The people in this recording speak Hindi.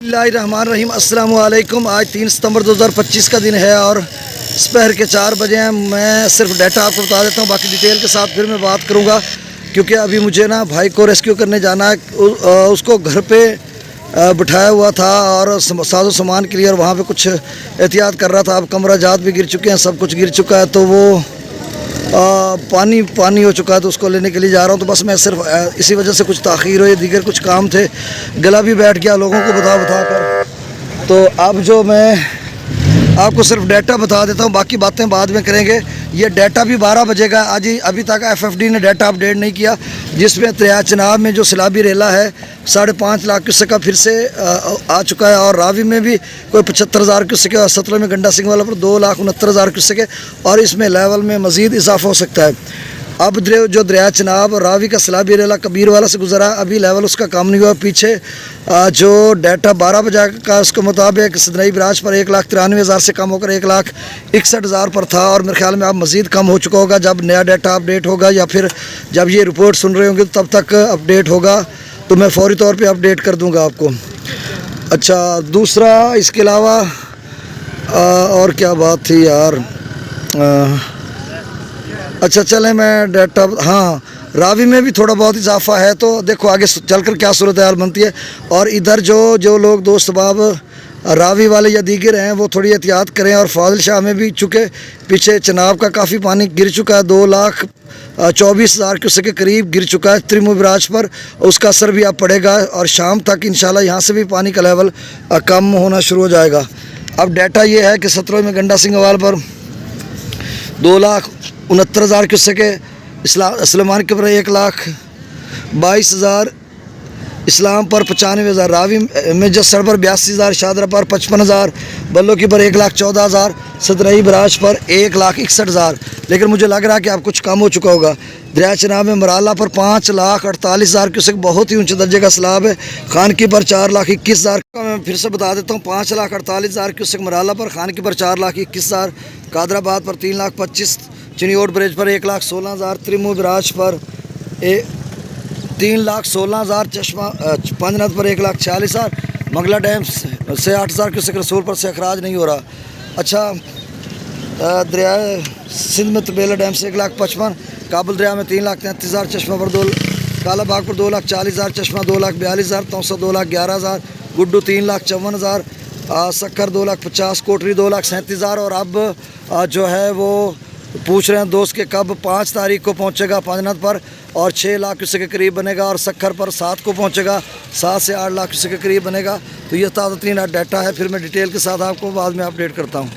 बिस्मिल्लाहिर्रहमानिर्रहीम। अस्सलाम वालेकुम। आज 3 सितंबर 2025 का दिन है और दोपहर के 4 बजे हैं। मैं सिर्फ डाटा आपको बता देता हूँ, बाकी डिटेल के साथ फिर मैं बात करूँगा, क्योंकि अभी मुझे ना भाई को रेस्क्यू करने जाना है। उसको घर पे बिठाया हुआ था और साजो सामान के लिए, और वहाँ पे कुछ एहतियात कर रहा था। अब कमरा जात भी गिर चुके हैं, सब कुछ गिर चुका है, तो वो पानी पानी हो चुका है, तो उसको लेने के लिए जा रहा हूँ। तो बस मैं सिर्फ इसी वजह से कुछ ताख़ीर हुई, दीगर कुछ काम थे, गला भी बैठ गया लोगों को बता कर। तो अब जो मैं आपको सिर्फ डाटा बता देता हूँ, बाकी बातें बाद में करेंगे। ये डाटा भी 12 बजे का आज ही, अभी तक FFD ने डाटा अपडेट नहीं किया, जिसमें दरिया चनाब में जो सैलाबी रेला है 5.5 लाख क्यूसेक का फिर से आ चुका है, और रावी में भी कोई 75,000 क्यूसेक है, और सतलुज में गंडा सिंह वाला पर 2,69,000 क्यूसेक है, और इसमें लेवल में मज़ीद इजाफा हो सकता है। अब जो दरिया चनाब रावी का सैलाबी रेला कबीर वाला से गुजरा, अभी लेवल उसका कम नहीं हुआ। पीछे जो डाटा 12 बजे का उसके मुताबिक सदनई बराज पर 1,93,000 से कम होकर 1,61,000 पर था, और मेरे ख्याल में अब मज़ीद कम हो चुका होगा। जब नया डाटा अपडेट होगा या फिर जब ये रिपोर्ट सुन रहे होंगे तब तक अपडेट होगा, तो मैं फ़ौरी तौर पे अपडेट कर दूंगा आपको। अच्छा, दूसरा इसके अलावा और क्या बात थी यार। अच्छा चलें, मैं डाटा, हाँ, रावी में भी थोड़ा बहुत इजाफा है, तो देखो आगे चलकर क्या सूरत हाल बनती है। और इधर जो लोग दोस्त बाब रावी वाले या दीगर हैं, वो थोड़ी एहतियात करें। और फाजिल शाह में भी चूँकि पीछे चनाब का काफ़ी पानी गिर चुका है, 2,24,000 क्यूसेक के करीब गिर चुका है त्रिमू बराज पर, उसका असर भी अब पड़ेगा, और शाम तक इंशाल्लाह यहाँ से भी पानी का लेवल कम होना शुरू हो जाएगा। अब डाटा ये है कि सतलुज में गंडा सिंह वाल पर 2,69,000 क्यूसेक है, इस्लामान के पर 1,22,000, इस्लाम पर 95,000, रावी में जसड़ पर 82,000, शादरा पर 55,000, बल्लो की पर 1,14,000, सदरई बराज पर 1,61,000। लेकिन मुझे लग रहा है कि अब कुछ कम हो चुका होगा। दरिया चनाब में मराला पर 5,48,000 क्यूसेक बहुत ही ऊंचे दर्जे का सैलाब है। खानकी पर 4,21,000 का मैं फिर से बता देता हूँ, 5,48,000 क्यूसेक मराला पर, खानकी पर 4,21,000, कादराबाद पर 3,25,000, चिनियोट ब्रिज पर 1,16,000, त्रिमू बराज पर 3,16,000, चश्मा पंजनद पर 1,46,000, मंगला डैम से 8,000 क्यूसेक, रसूल पर से अखराज नहीं हो रहा। अच्छा, दरिया सिंध में तबेला डैम से 1,55,000, काबुल दरिया में 3,33,000, चश्मा पर काला बाग पर 2,40,000, चश्मा 2,42,000, तौसा 2,11,000, गुड्डू 3,54,000, सक्कर 2,50,000, कोटरी 2,37,000। और अब जो है वो पूछ रहे हैं दोस्त के कब 5 तारीख को पहुंचेगा पंजनद पर, और 6 लाख क्यूसेक के करीब बनेगा, और सक्खर पर 7 को पहुंचेगा, 7 से 8 लाख क्यूसेक के करीब बनेगा। तो ये ताज़ा तरीन डाटा है, फिर मैं डिटेल के साथ आपको बाद में अपडेट करता हूँ।